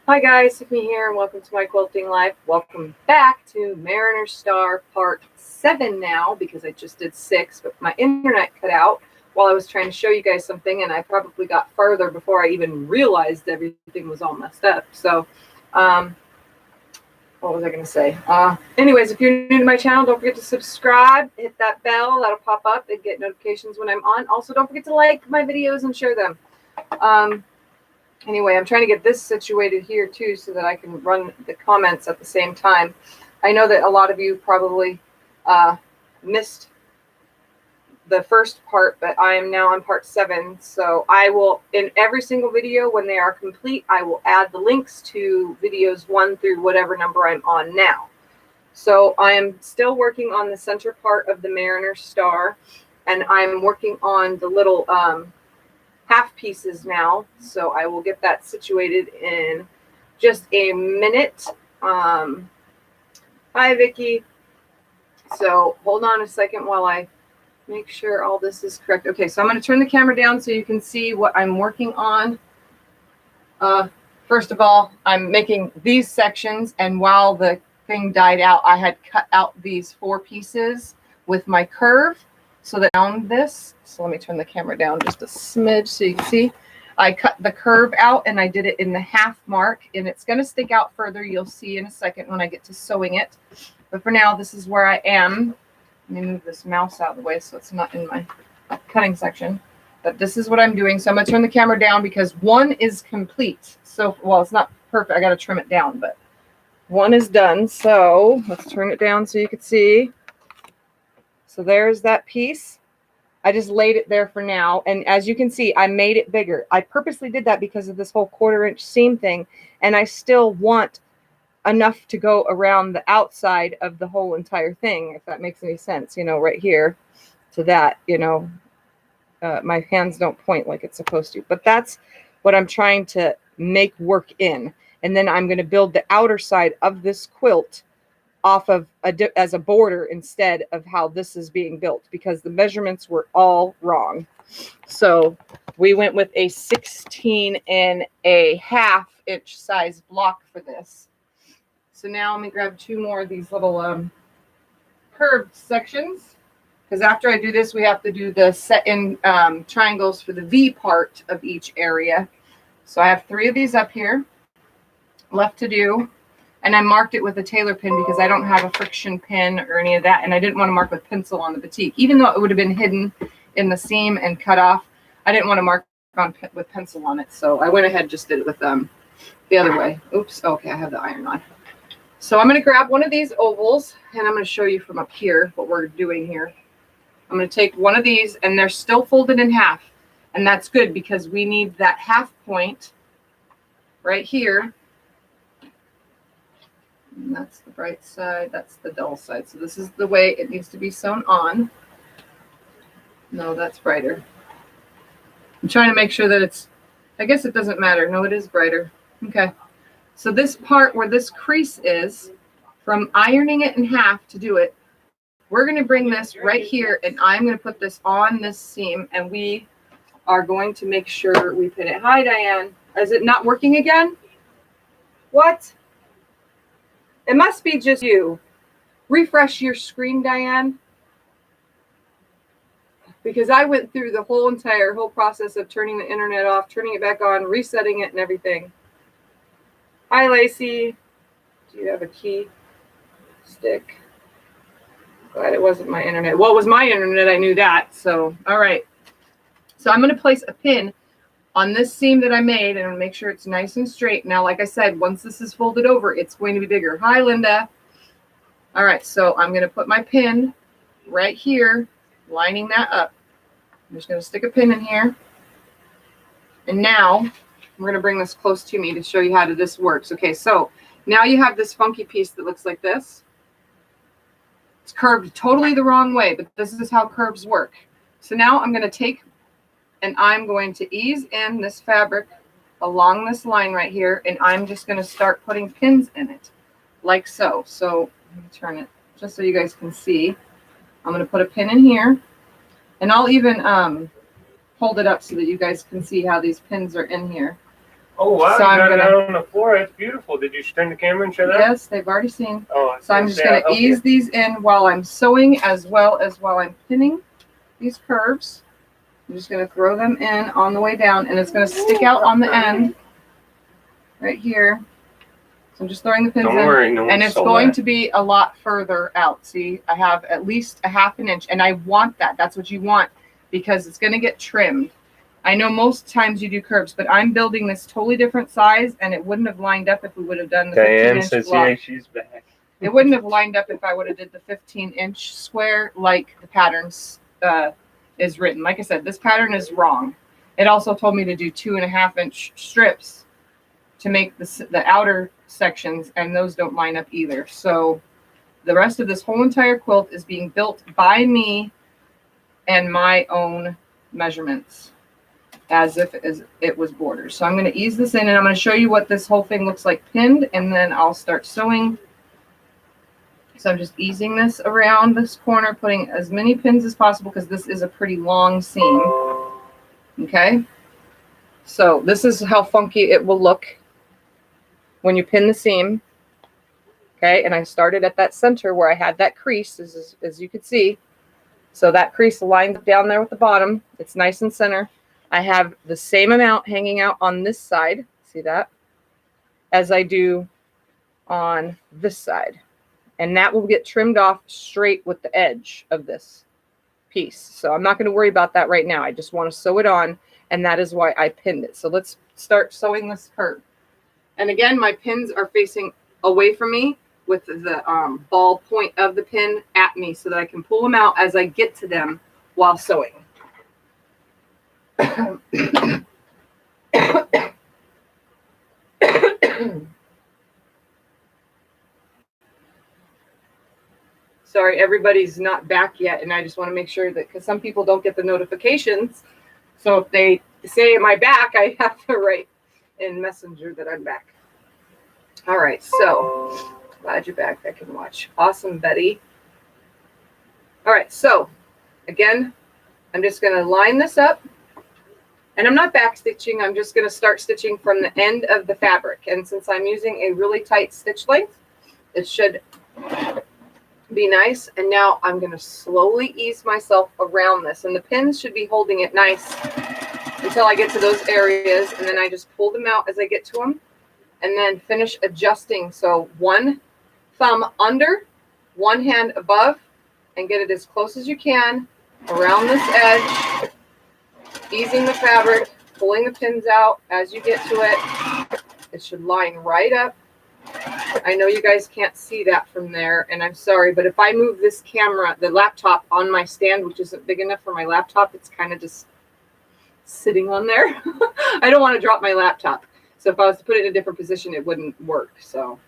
Hi guys, Tiffany here and welcome to my quilting life. Welcome back to Mariner Star part 7 now, because I just did 6, but my internet cut out while I was trying to show you guys something, and I probably got farther before I even realized everything was all messed up. So what was I going to say? Anyways, if you're new to my channel, don't forget to subscribe, hit that bell, that'll pop up and get notifications when I'm on. Also, don't forget to like my videos and share them. Anyway, I'm trying to get this situated here too so that I can run the comments at the same time. I know that a lot of you probably missed the first part, but I am now on part 7. So I will, in every single video when they are complete, I will add the links to videos 1 through whatever number I'm on now. So I am still working on the center part of the Mariner Star, and I'm working on the little half pieces now, so I will get that situated in just a minute. Hi Vicky. So hold on a second while I make sure all this is correct. Okay, so I'm going to turn the camera down so you can see what I'm working on. First of all, I'm making these sections, and while the thing died out, I had cut out these 4 pieces with my curve so that around this. So let me turn the camera down just a smidge so you can see. I cut the curve out and I did it in the half mark, and it's going to stick out further. You'll see in a second when I get to sewing it. But for now, this is where I am. Let me move this mouse out of the way so it's not in my cutting section. But this is what I'm doing. So I'm going to turn the camera down because 1 is complete. So, well, it's not perfect. I got to trim it down, but 1 is done. So let's turn it down so you can see. So there's that piece. I just laid it there for now. And as you can see, I made it bigger. I purposely did that because of this whole 1/4 inch seam thing. And I still want enough to go around the outside of the whole entire thing, if that makes any sense, you know, right here to that, you know, my hands don't point like it's supposed to, but that's what I'm trying to make work in. And then I'm going to build the outer side of this quilt off of as a border instead of how this is being built, because the measurements were all wrong. So we went with a 16.5 inch size block for this. So now let me grab 2 more of these little curved sections, because after I do this, we have to do the set in triangles for the V part of each area. So I have 3 of these up here left to do. And I marked it with a tailor pin because I don't have a friction pin or any of that. And I didn't want to mark with pencil on the batik. Even though it would have been hidden in the seam and cut off, I didn't want to mark on with pencil on it. So I went ahead and just did it with the other way. Oops. Okay, I have the iron on. So I'm going to grab one of these ovals, and I'm going to show you from up here what we're doing here. I'm going to take one of these, and they're still folded in half. And that's good because we need that half point right here. And that's the bright side, that's the dull side. So this is the way it needs to be sewn on. No, that's brighter. I'm trying to make sure that it's, I guess it doesn't matter. No, it is brighter. Okay. So this part where this crease is, from ironing it in half to do it, we're going to bring this right here, and I'm going to put this on this seam, and we are going to make sure we pin it. Hi, Diane. Is it not working again? What? It must be just you. Refresh your screen, Diane. Because I went through the whole process of turning the internet off, turning it back on, resetting it and everything. Hi, Lacey. Do you have a key stick? Glad it wasn't my internet. Well, it was my internet. I knew that. So, all right. So I'm going to place a pin on this seam that I made, and make sure it's nice and straight. Now, like I said, once this is folded over, it's going to be bigger. Hi, Linda. All right, so I'm going to put my pin right here, lining that up. I'm just going to stick a pin in here. And now we're going to bring this close to me to show you how this works. Okay, so now you have this funky piece that looks like this. It's curved totally the wrong way, but this is how curves work. So now I'm going to take, and I'm going to ease in this fabric along this line right here, and I'm just going to start putting pins in it, like so. So let me turn it just so you guys can see. I'm going to put a pin in here, and I'll even hold it up so that you guys can see how these pins are in here. Oh wow, So you I'm got it gonna, out on the floor. That's beautiful. Did you turn the camera and show that? yes, they've already seen. Oh, So I'm just going to ease these in while I'm sewing as well as while I'm pinning these curves. I'm just going to throw them in on the way down, and it's going to stick out on the end right here. So I'm just throwing the pins Don't in, worry, no and it's going to be a lot further out. See, I have at least a ½ inch, and I want that. That's what you want because it's going to get trimmed. I know most times you do curves, but I'm building this totally different size, and it wouldn't have lined up if we would have done the 15-inch block. Yeah, she's back. It wouldn't have lined up if I would have did the 15-inch square like the patterns is written. Like I said, this pattern is wrong. It also told me to do 2.5-inch strips to make the outer sections, and those don't line up either. So the rest of this whole entire quilt is being built by me and my own measurements as if it was borders. So I'm going to ease this in, and I'm going to show you what this whole thing looks like pinned, and then I'll start sewing. So I'm just easing this around this corner, putting as many pins as possible because this is a pretty long seam. Okay. So this is how funky it will look when you pin the seam. Okay. And I started at that center where I had that crease, as you could see. So that crease lines up down there with the bottom. It's nice and center. I have the same amount hanging out on this side. See that? As I do on this side. And that will get trimmed off straight with the edge of this piece. So I'm not going to worry about that right now. I just want to sew it on, and that is why I pinned it. So let's start sewing this curve. And again, my pins are facing away from me with the ball point of the pin at me so that I can pull them out as I get to them while sewing. Sorry, everybody's not back yet, and I just want to make sure that, because some people don't get the notifications. So if they say, am I back, I have to write in Messenger that I'm back. All right, so glad you're back. I can watch. Awesome, Betty. All right, so again, I'm just going to line this up, and I'm not back stitching. I'm just going to start stitching from the end of the fabric. And since I'm using a really tight stitch length, it should be nice. And now I'm going to slowly ease myself around this, and the pins should be holding it nice until I get to those areas, and then I just pull them out as I get to them, and then finish adjusting. So one thumb under, one hand above, and get it as close as you can around this edge, easing the fabric, pulling the pins out as you get to it. It should line right up. I know you guys can't see that from there, and I'm sorry, but if I move this camera, the laptop on my stand, which isn't big enough for my laptop, it's kind of just sitting on there. I don't want to drop my laptop. So if I was to put it in a different position, it wouldn't work. So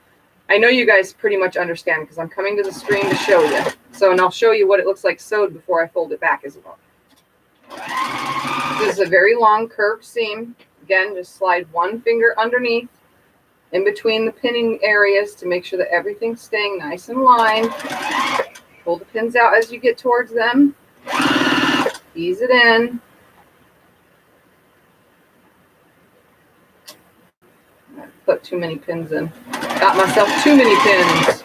I know you guys pretty much understand because I'm coming to the screen to show you. So, and I'll show you what it looks like sewed before I fold it back as well. This is a very long curved seam. Again, just slide one finger underneath in between the pinning areas to make sure that everything's staying nice and lined. Pull the pins out as you get towards them. Ease it in. I put too many pins in. Got myself too many pins.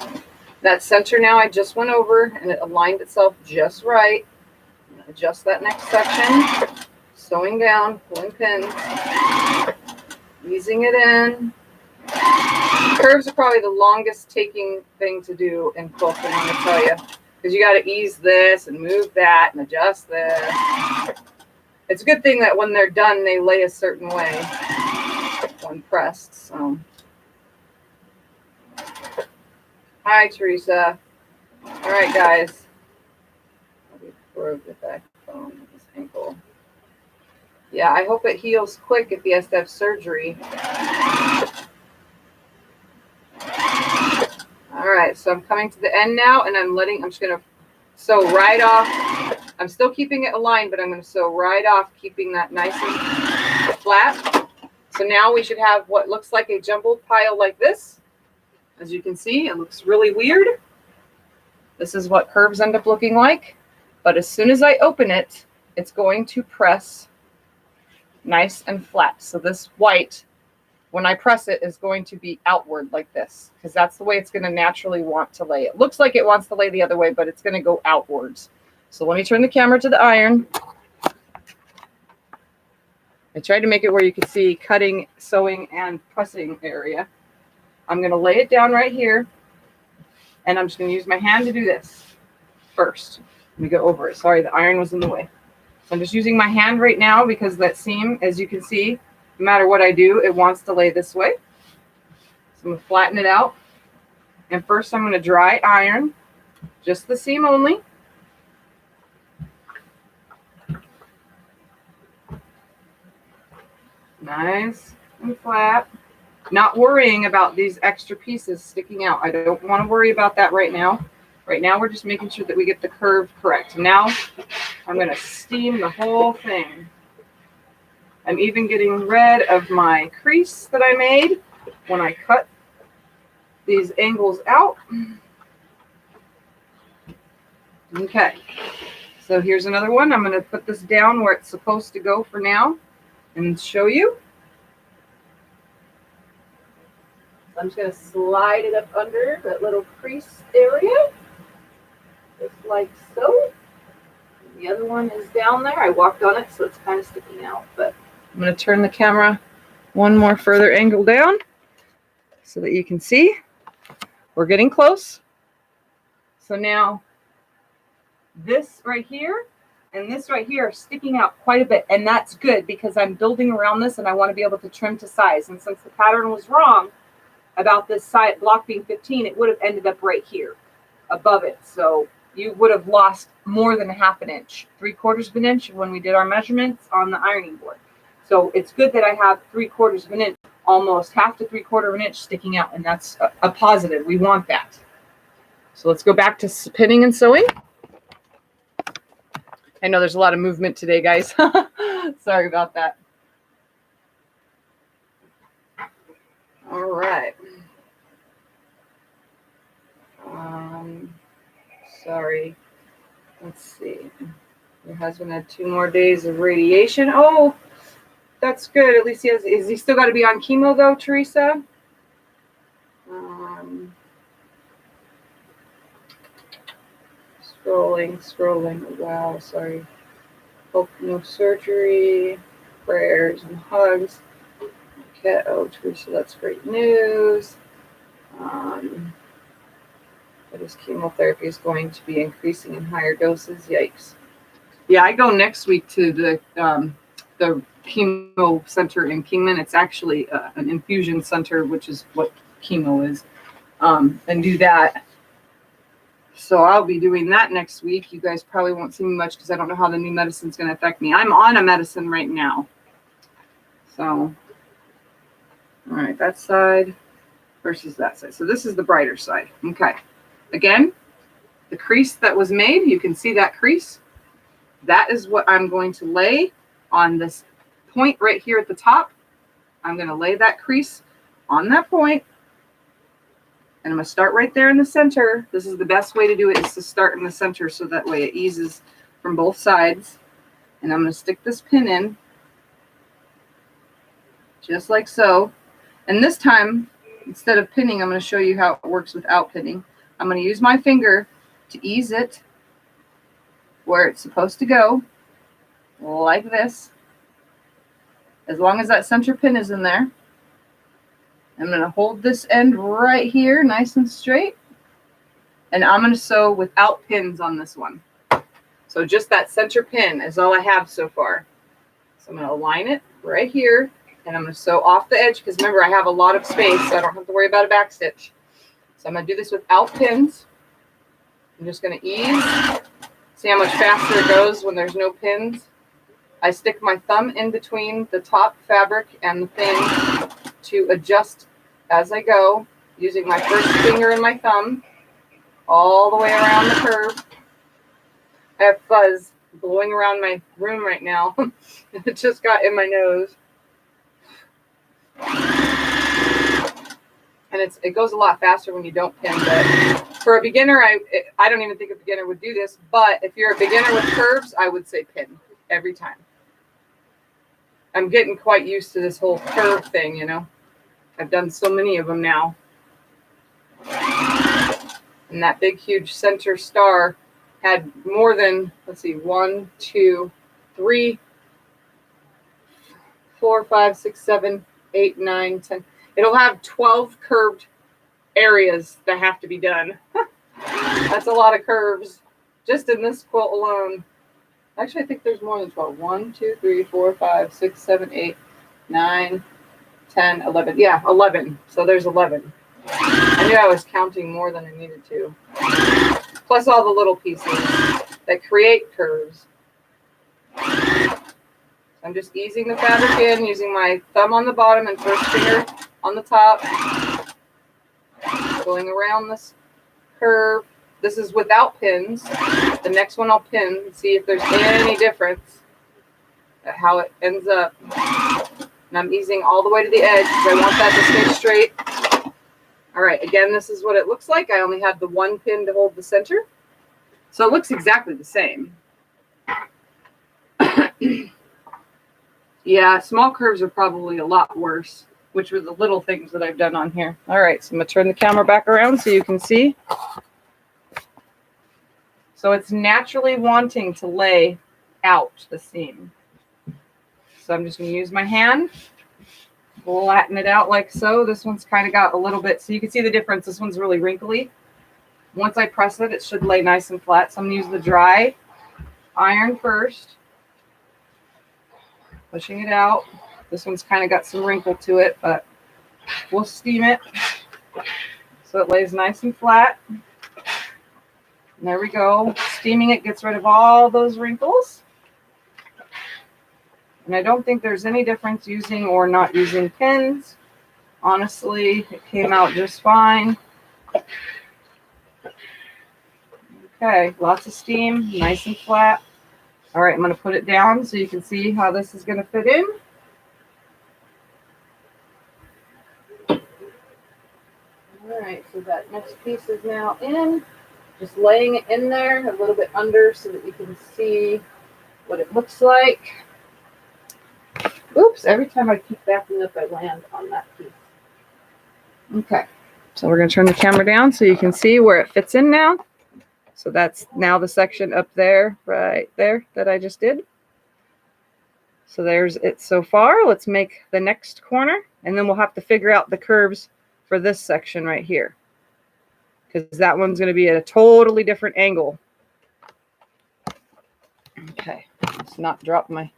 That center now I just went over, and it aligned itself just right. Adjust that next section. Sewing down, pulling pins. Easing it in. Curves are probably the longest taking thing to do in quilting, I'm going to tell you. Because you got to ease this and move that and adjust this. It's a good thing that when they're done, they lay a certain way when pressed. So, hi, Teresa. All right, guys. Broke the backbone of his ankle. Yeah, I hope it heals quick if he has to have surgery. All right, so I'm coming to the end now, and I'm just going to sew right off. I'm still keeping it aligned, but I'm going to sew right off, keeping that nice and flat. So now we should have what looks like a jumbled pile like this. As you can see, it looks really weird. This is what curves end up looking like. But as soon as I open it, it's going to press nice and flat. So this white when I press it, is going to be outward like this, because that's the way it's going to naturally want to lay. It looks like it wants to lay the other way, but it's going to go outwards. So let me turn the camera to the iron. I tried to make it where you could see cutting, sewing, and pressing area. I'm going to lay it down right here, and I'm just going to use my hand to do this first. Let me go over it. Sorry, the iron was in the way. So I'm just using my hand right now because that seam, as you can see, no matter what I do, it wants to lay this way. So I'm going to flatten it out. And first I'm going to dry iron, just the seam only. Nice and flat. Not worrying about these extra pieces sticking out. I don't want to worry about that right now. Right now we're just making sure that we get the curve correct. Now I'm going to steam the whole thing. I'm even getting rid of my crease that I made when I cut these angles out. Okay, so here's another one. I'm going to put this down where it's supposed to go for now and show you. So I'm just going to slide it up under that little crease area, just like so. The other one is down there. I walked on it, so it's kind of sticking out, but I'm going to turn the camera one more further angle down so that you can see. We're getting close. So now this right here and this right here are sticking out quite a bit, and that's good because I'm building around this and I want to be able to trim to size. And since the pattern was wrong about this side block being 15, it would have ended up right here above it. So you would have lost more than 1/2 inch, 3/4 inch when we did our measurements on the ironing board. So it's good that I have 3/4 inch, almost 1/2 to 3/4 inch sticking out, and that's a positive. We want that. So let's go back to pinning and sewing. I know there's a lot of movement today, guys. Sorry about that. All right. Sorry. Let's see. Your husband had 2 more days of radiation. Oh, that's good. At least he has. Is he still got to be on chemo though, Teresa? Scrolling. Wow, sorry. Hope no surgery. Prayers and hugs. Okay. Oh, Teresa, that's great news. But his chemotherapy is going to be increasing in higher doses. Yikes. Yeah, I go next week to the chemo center in Kingman. It's actually an infusion center, which is what chemo is, and do that. So I'll be doing that next week. You guys probably won't see me much because I don't know how the new medicine's going to affect me. I'm on a medicine right now. So, all right, that side versus that side. So this is the brighter side. Okay. Again, the crease that was made, you can see that crease. That is what I'm going to lay on this point right here at the top. I'm going to lay that crease on that point, and I'm going to start right there in the center. This is the best way to do it, is to start in the center so that way it eases from both sides. And I'm going to stick this pin in just like so. And this time, instead of pinning, I'm going to show you how it works without pinning. I'm going to use my finger to ease it where it's supposed to go, like this. As long as that center pin is in there. I'm going to hold this end right here, nice and straight. And I'm going to sew without pins on this one. So just that center pin is all I have so far. So I'm going to align it right here, and I'm going to sew off the edge, because remember, I have a lot of space, so I don't have to worry about a back stitch. So I'm going to do this without pins. I'm just going to ease. See how much faster it goes when there's no pins? I stick my thumb in between the top fabric and the thing to adjust as I go, using my first finger and my thumb all the way around the curve. I have fuzz blowing around my room right now. It just got in my nose. And it goes a lot faster when you don't pin, but for a beginner, I don't even think a beginner would do this, but if you're a beginner with curves, I would say pin every time. I'm getting quite used to this whole curve thing, you know. I've done so many of them now. And that big, huge center star had more than, let's see, 1, 2, 3, 4, 5, 6, 7, 8, 9, 10. It'll have 12 curved areas that have to be done. That's a lot of curves just in this quilt alone. Actually, I think there's more than 12. 1, 2, 3, 4, 5, 6, 7, 8, 9, 10, 11. Yeah, 11. So there's 11. I knew I was counting more than I needed to. Plus all the little pieces that create curves. I'm just easing the fabric in, using my thumb on the bottom and first finger on the top. Going around this curve. This is without pins. The next one I'll pin and see if there's any difference at how it ends up. And I'm easing all the way to the edge because I want that to stay straight. All right, again, this is what it looks like. I only had the one pin to hold the center. So it looks exactly the same. Yeah, small curves are probably a lot worse, which were the little things that I've done on here. All right, so I'm going to turn the camera back around so you can see. So it's naturally wanting to lay out the seam. So I'm just going to use my hand, flatten it out like so. This one's kind of got a little bit, so you can see the difference. This one's really wrinkly. Once I press it, it should lay nice and flat. So I'm going to use the dry iron first. Pushing it out. This one's kind of got some wrinkle to it, but we'll steam it so it lays nice and flat. And there we go. Steaming it gets rid of all those wrinkles. And I don't think there's any difference using or not using pins. Honestly, it came out just fine. Okay, lots of steam, nice and flat. All right, I'm going to put it down so you can see how this is going to fit in. All right, so that next piece is now in. Just laying it in there a little bit under so that you can see what it looks like. Oops, every time I keep backing up, I land on that piece. Okay, so we're going to turn the camera down so you can see where it fits in now. So that's now the section up there, right there, that I just did. So there's it so far. Let's make the next corner, and then we'll have to figure out the curves for this section right here, because that one's going to be at a totally different angle. Okay, let's not drop my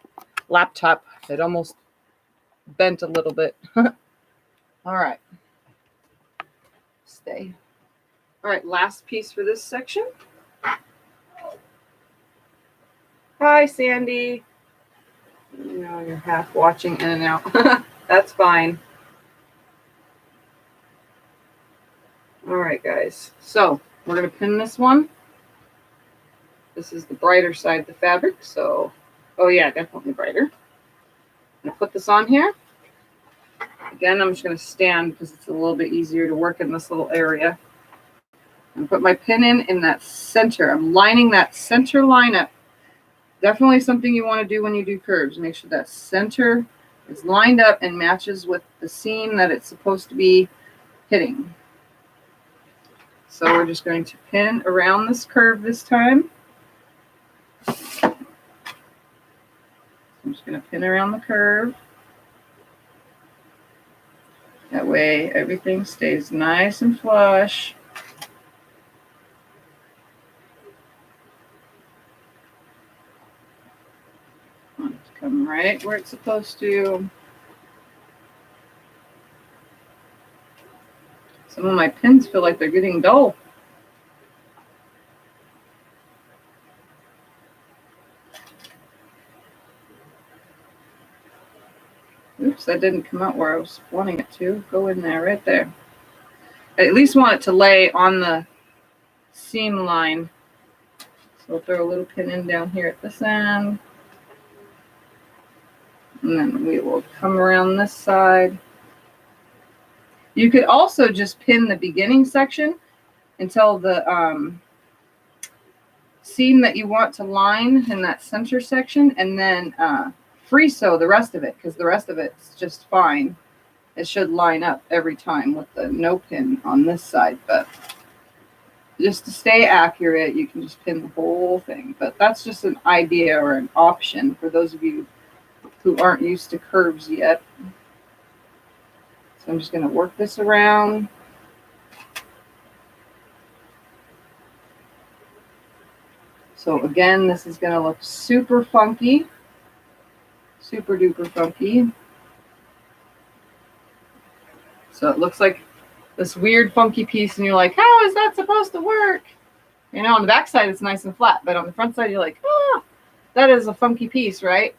laptop. It almost bent a little bit. All right. Stay. All right, last piece for this section. Hi, Sandy. You know, you're half watching in and out. That's fine. All right, guys. So we're going to pin this one. This is the brighter side of the fabric. So, oh yeah, definitely brighter. I'm going to put this on here. Again, I'm just going to stand because it's a little bit easier to work in this little area. And put my pin in that center. I'm lining that center line up. Definitely something you want to do when you do curves. Make sure that center is lined up and matches with the seam that it's supposed to be hitting. So we're just going to pin around this curve this time. I'm just going to pin around the curve. That way everything stays nice and flush. Come right where it's supposed to. Some of my pins feel like they're getting dull. Oops, that didn't come out where I was wanting it to. Go in there, right there. I at least want it to lay on the seam line. So we'll throw a little pin in down here at this end. And then we will come around this side. You could also just pin the beginning section until the seam that you want to line in that center section, and then free sew the rest of it, because the rest of it's just fine. it should line up every time with the no pin on this side, but just to stay accurate, you can just pin the whole thing. But that's just an idea or an option for those of you who aren't used to curves yet. So I'm just going to work this around. So again, this is going to look super funky, super duper funky. So it looks like this weird funky piece and you're like, how is that supposed to work? You know, on the back side it's nice and flat, but on the front side you're like, ah, that is a funky piece, right?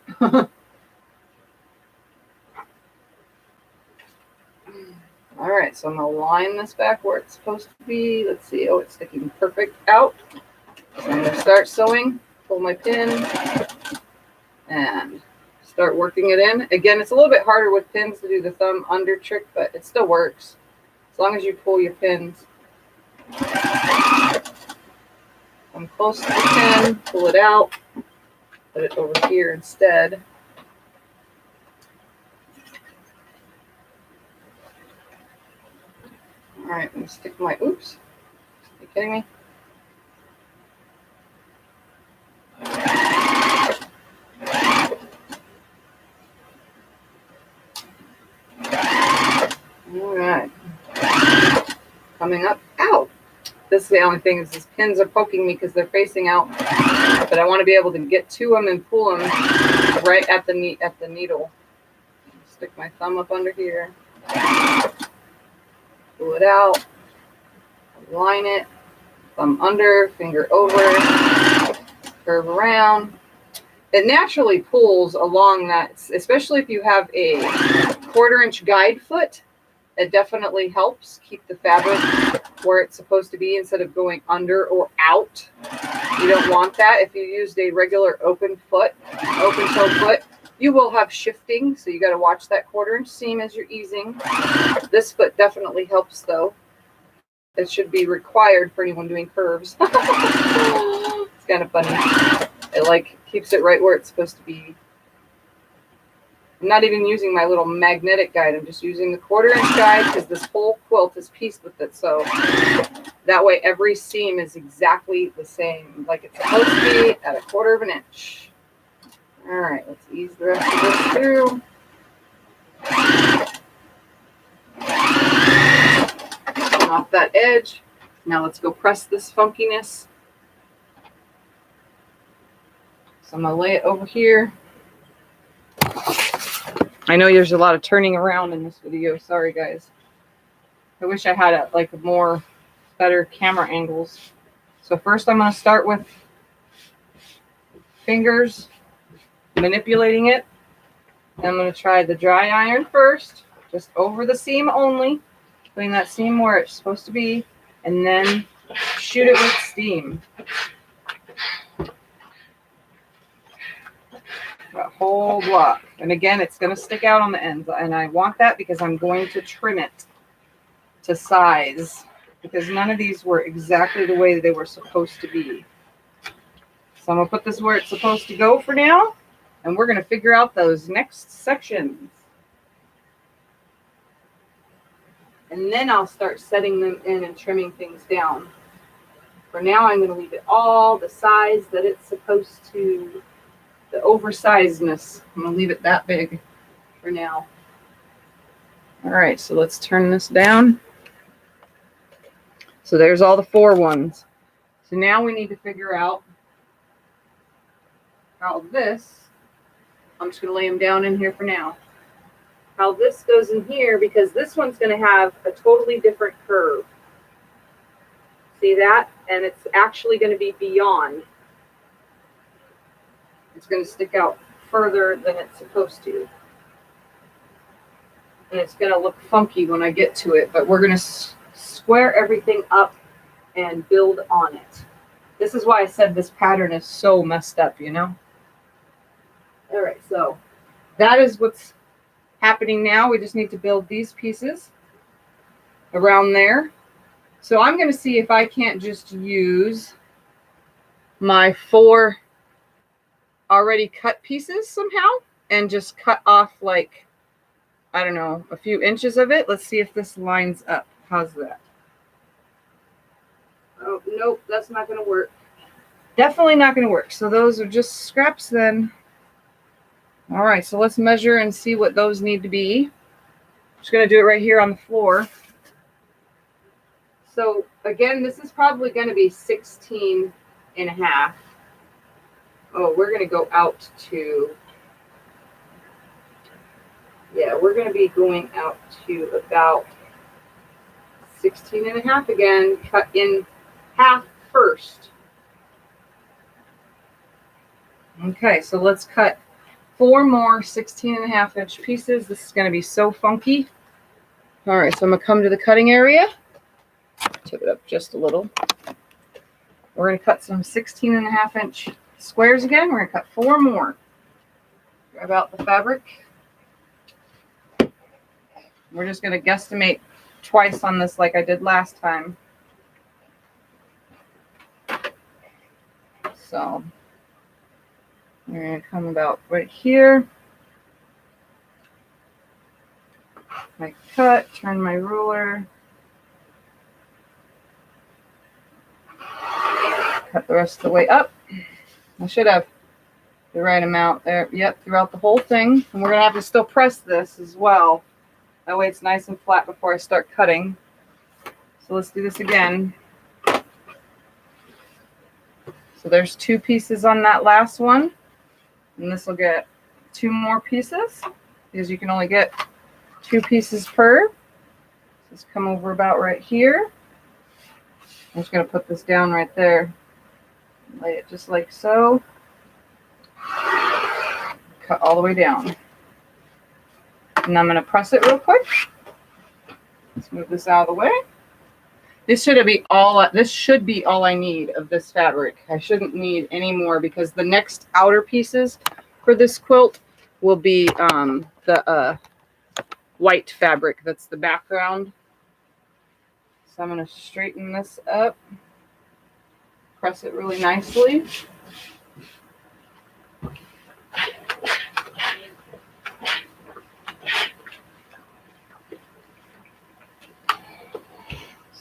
All right, so I'm going to line this back where it's supposed to be. Let's see. Oh, it's sticking perfect out. So I'm going to start sewing, pull my pin, and start working it in. Again, it's a little bit harder with pins to do the thumb under trick, but it still works as long as you pull your pins. I'm close to the pin, pull it out, put it over here instead. All right, I'm going to stick my, oops, are you kidding me? All right, coming up, ow. This is the only thing is these pins are poking me because they're facing out, but I want to be able to get to them and pull them right at the needle. Stick my thumb up under here. Pull it out, line it, thumb under, finger over, curve around. It naturally pulls along that, especially if you have a 1/4 inch guide foot. It definitely helps keep the fabric where it's supposed to be instead of going under or out. You don't want that. If you used a regular open toe foot, you will have shifting, so you got to watch that 1/4 inch seam as you're easing. This foot definitely helps though. It should be required for anyone doing curves. It's kind of funny. It like keeps it right where it's supposed to be. I'm not even using my little magnetic guide. I'm just using the 1/4 inch guide because this whole quilt is pieced with it. So that way every seam is exactly the same, like it's supposed to be at a 1/4 inch. All right, let's ease the rest of this through. Off that edge. Now let's go press this funkiness. So I'm going to lay it over here. I know there's a lot of turning around in this video. Sorry, guys. I wish I had better camera angles. So first I'm going to start with fingers, manipulating it. I'm going to try the dry iron first, just over the seam only, putting that seam where it's supposed to be, and then shoot it with steam. A whole block. And again, it's going to stick out on the ends, and I want that because I'm going to trim it to size, because none of these were exactly the way they were supposed to be. So I'm going to put this where it's supposed to go for now, and we're going to figure out those next sections. And then I'll start setting them in and trimming things down. For now, I'm going to leave it all the size that it's supposed to. The oversizedness, I'm going to leave it that big for now. All right, so let's turn this down. So there's all the 4 ones. So now we need to figure out how this, I'm just going to lay them down in here for now, how this goes in here, because this one's going to have a totally different curve. See that? And it's actually going to be beyond. It's going to stick out further than it's supposed to. And it's going to look funky when I get to it, but we're going to square everything up and build on it. This is why I said this pattern is so messed up, you know? All right, so that is what's happening now. We just need to build these pieces around there. So I'm going to see if I can't just use my 4 already cut pieces somehow and just cut off like I don't know, a few inches of it. Let's see if this lines up. How's that? Oh, nope, that's not going to work. Definitely not going to work. So those are just scraps then. All right, so let's measure and see what those need to be. I'm just going to do it right here on the floor. So again, this is probably going to be 16 and a half. Oh, we're going to go out to, yeah, we're going to be going out to about 16 and a half again, cut in half first. Okay, so let's cut 4 more 16 and a half inch pieces. This is going to be so funky. All right, so I'm going to come to the cutting area. Tip it up just a little. We're going to cut some 16 and a half inch squares again. We're going to cut 4 more. Grab out the fabric. We're just going to guesstimate twice on this like I did last time. So we're going to come about right here. My cut, turn my ruler. Cut the rest of the way up. I should have the right amount there. Yep, throughout the whole thing. And we're going to have to still press this as well. That way it's nice and flat before I start cutting. So let's do this again. So there's 2 pieces on that last one. And this will get 2 more pieces because you can only get 2 pieces per. Just come over about right here. I'm just going to put this down right there. Lay it just like so. Cut all the way down. And I'm going to press it real quick. Let's move this out of the way. This should be all I need of this fabric. I shouldn't need any more because the next outer pieces for this quilt will be the white fabric. That's the background. So I'm going to straighten this up. Press it really nicely.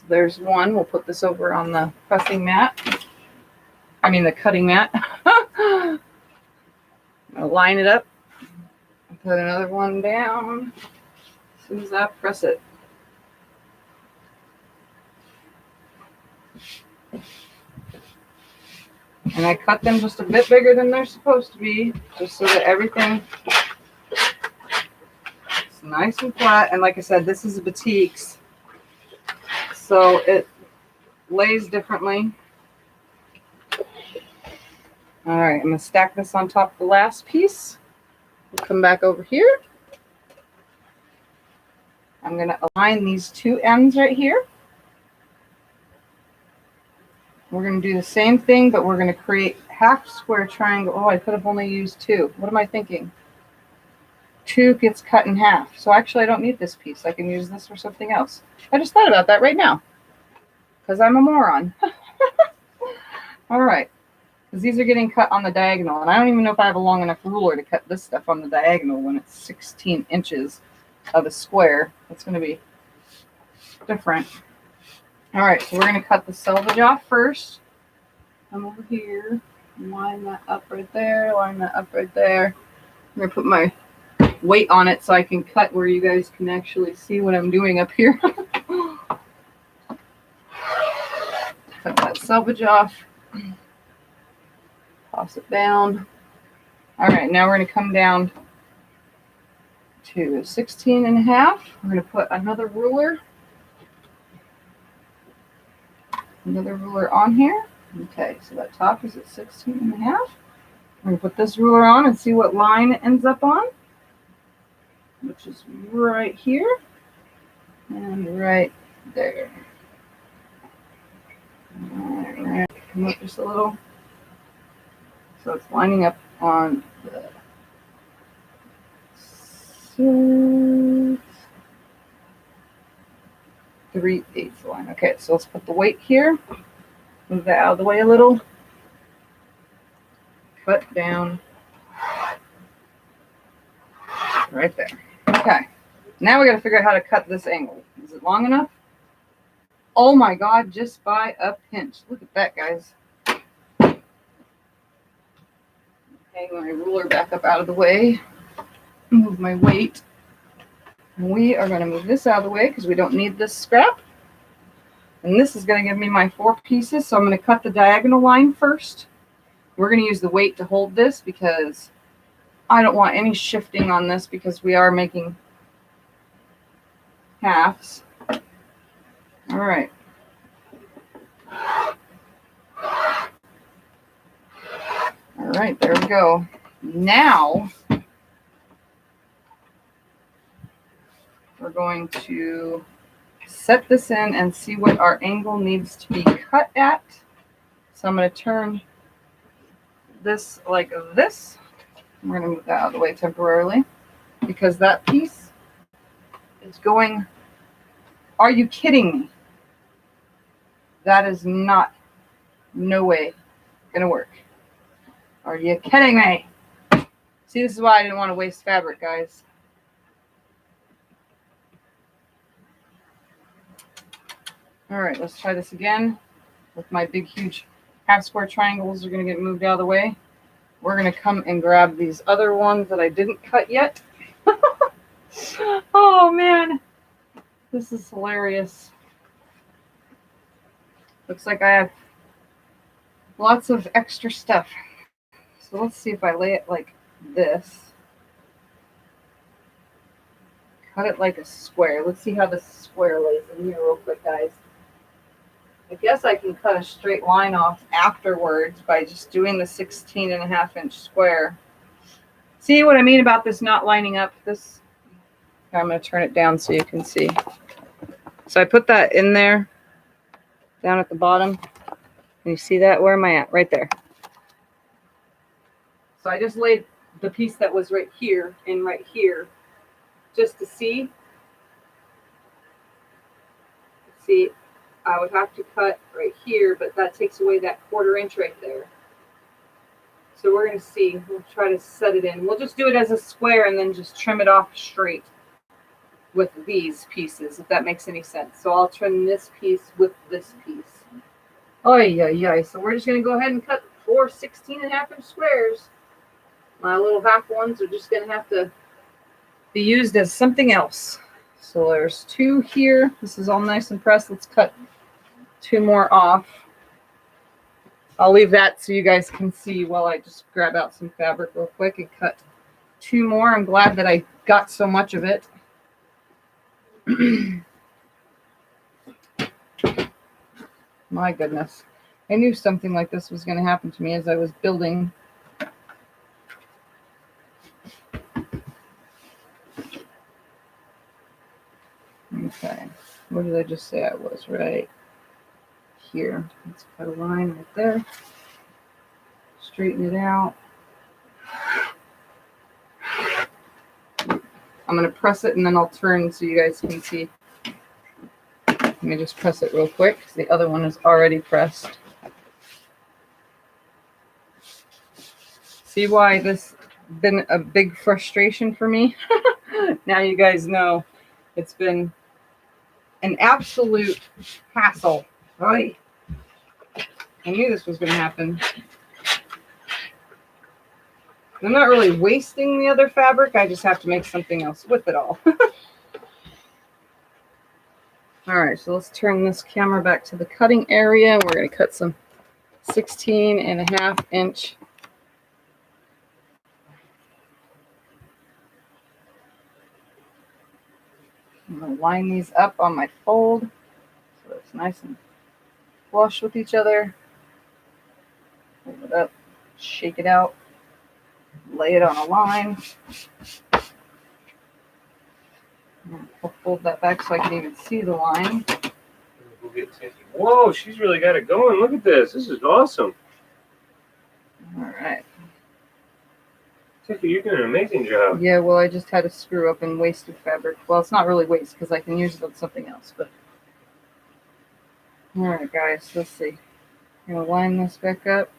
There's one. We'll put this over on the pressing mat. I mean the cutting mat. I'll line it up. Put another one down. As soon as I press it. And I cut them just a bit bigger than they're supposed to be, just so that everything is nice and flat. And like I said, this is a batiks. So it lays differently. All right, I'm going to stack this on top of the last piece. We'll come back over here. I'm going to align these 2 ends right here. We're going to do the same thing, but we're going to create half square triangle. Oh, I could have only used 2. What am I thinking? 2 gets cut in half. So actually, I don't need this piece. I can use this for something else. I just thought about that right now because I'm a moron. All right, because these are getting cut on the diagonal, and I don't even know if I have a long enough ruler to cut this stuff on the diagonal when it's 16 inches of a square. It's going to be different. All right, so we're going to cut the selvage off first. Come over here, line that up right there, line that up right there. I'm going to put my weight on it so I can cut where you guys can actually see what I'm doing up here. Cut that selvage off. Toss it down. All right, now we're going to come down to 16 and a half. We're going to put another ruler on here. Okay, so that top is at 16 and a half. We're going to put this ruler on and see what line it ends up on, which is right here and right there. All right, come up just a little. So it's lining up on the 3/8 line. Okay, so let's put the weight here. Move that out of the way a little. Cut down right there. Okay. Now we got to figure out how to cut this angle. Is it long enough? Oh my God, just by a pinch. Look at that, guys. Hang my ruler back up out of the way. Move my weight. And we are going to move this out of the way because we don't need this scrap. And this is going to give me my 4 pieces. So I'm going to cut the diagonal line first. We're going to use the weight to hold this because I don't want any shifting on this because we are making halves. All right. All right, there we go. Now we're going to set this in and see what our angle needs to be cut at. So I'm going to turn this like this. We're going to move that out of the way temporarily because that piece is going. Are you kidding me? That is not, no way, going to work. Are you kidding me? See, this is why I didn't want to waste fabric, guys. All right, let's try this again with my big, huge half square triangles are going to get moved out of the way. We're going to come and grab these other ones that I didn't cut yet. Oh, man. This is hilarious. Looks like I have lots of extra stuff. So let's see if I lay it like this. Cut it like a square. Let's see how this square lays in here real quick, guys. I guess I can cut a straight line off afterwards by just doing the 16.5-inch square. See what I mean about this not lining up? This, I'm going to turn it down so you can see. So I put that in there, down at the bottom. Can you see that? Where am I at? Right there. So I just laid the piece that was right here and right here just to see. See, I would have to cut right here, but that takes away that 1/4 inch right there. So we're going to see. We'll try to set it in. We'll just do it as a square and then just trim it off straight with these pieces, if that makes any sense. So I'll trim this piece with this piece. Oh, yeah. So we're just going to go ahead and cut 4 16.5-inch squares. My little half ones are just going to have to be used as something else. So there's 2 here. This is all nice and pressed. Let's cut 2 more off. I'll leave that so you guys can see while I just grab out some fabric real quick and cut 2 more. I'm glad that I got so much of it. My goodness. I knew something like this was going to happen to me as I was building. Okay. What did I just say I was? Right here. Let's cut a line right there. Straighten it out. I'm going to press it and then I'll turn so you guys can see. Let me just press it real quick because the other one is already pressed. See why this has been a big frustration for me? Now you guys know it's been an absolute hassle. Right? I knew this was going to happen. I'm not really wasting the other fabric. I just have to make something else with it all. All right, so let's turn this camera back to the cutting area. We're going to cut some 16.5-inch. I'm going to line these up on my fold so it's nice and flush with each other. Hold it up, shake it out, lay it on a line. I'll fold that back so I can even see the line. We'll get Tiffany. Whoa, she's really got it going. Look at this. This is awesome. All right. Tiffany, you're doing an amazing job. Yeah, well, I just had to screw up and wasted fabric. Well, it's not really waste because I can use it on something else. But all right, guys, let's see. I'm going to line this back up.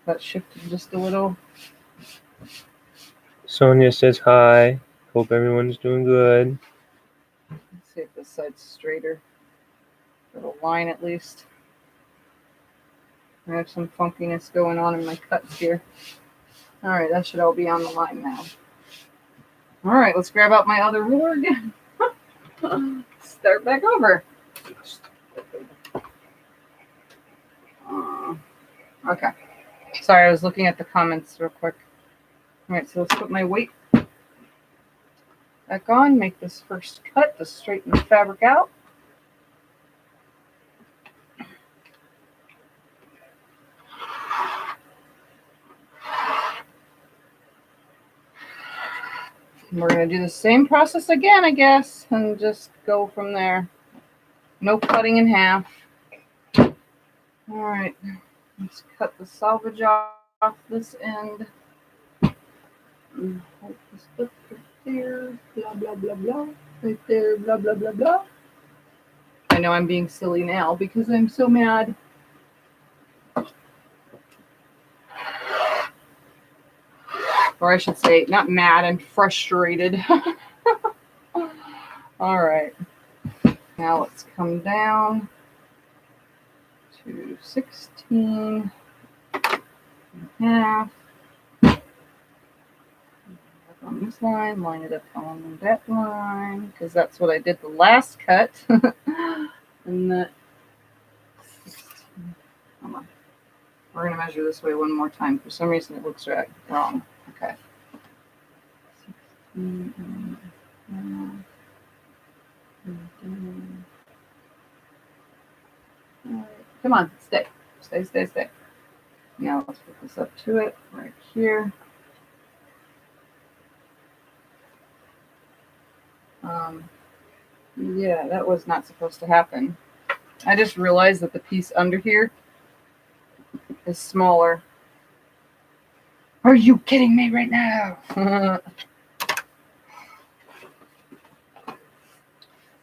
That shifted just a little. Sonia says hi. Hope everyone's doing good. see if this side's straighter. For the line at least. I have some funkiness going on in my cuts here. All right, that should all be on the line now. All right, let's grab out my other ruler again. Start back over. Okay. Sorry, I was looking at the comments real quick. All right, so let's put my weight back on, make this first cut to straighten the fabric out. And we're going to do the same process again, I guess, and just go from there. No cutting in half. All right, let's cut the selvage off this end. Hold this up right there, blah, blah, blah, blah. Right there, blah, blah, blah, blah. I know I'm being silly now because I'm so mad. Or I should say, not mad, I'm frustrated. All right. Now let's come down to 16 and a half. On this line, line it up on that line, because that's what I did the last cut. And that 16. Hold on. We're going to measure this way one more time. For some reason, it looks wrong. Okay. 16 and a half. All right. Come on, stay. Stay, stay, stay. Now let's put this up to it right here. Yeah, that was not supposed to happen. I just realized that the piece under here is smaller. Are you kidding me right now?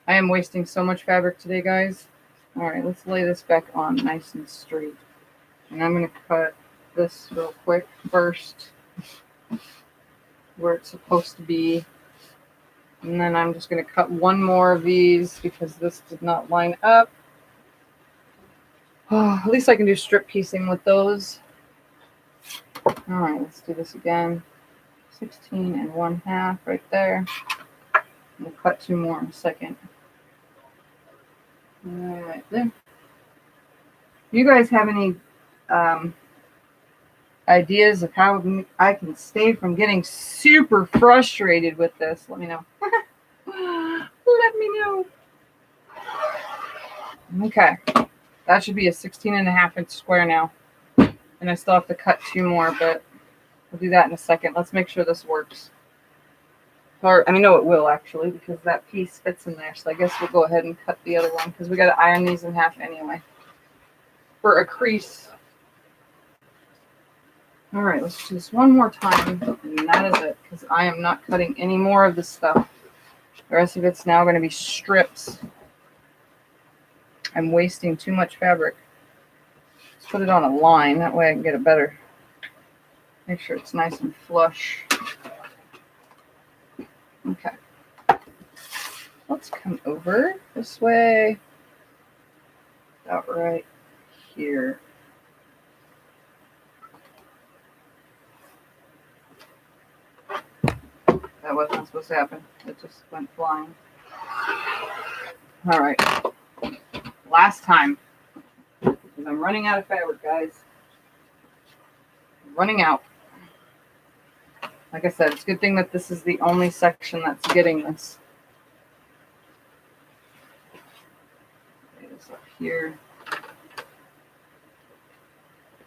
I am wasting so much fabric today, guys. All right, let's lay this back on nice and straight. And I'm going to cut this real quick first where it's supposed to be. And then I'm just going to cut one more of these because this did not line up. Oh, at least I can do strip piecing with those. All right, let's do this again. 16 and 1/2 right there. We'll cut 2 more in a second. All right there. You guys have any ideas of how I can stay from getting super frustrated with this? Let me know. Let me know. Okay, that should be a 16.5-inch square now. And I still have to cut 2 more, but we'll do that in a second. Let's make sure this works. Or, I mean, no, it will actually, because that piece fits in there. So I guess we'll go ahead and cut the other one because we got to iron these in half anyway for a crease. All right, let's do this one more time, and that is it, because I am not cutting any more of this stuff. The rest of it's now going to be strips. I'm wasting too much fabric. Let's put it on a line, that way I can get it better. Make sure it's nice and flush. Okay. Let's come over this way. About right here. That wasn't supposed to happen. It just went flying. All right. Last time. Because I'm running out of fabric, guys. I'm running out. Like I said, it's a good thing that this is the only section that's getting this. Lay this up here.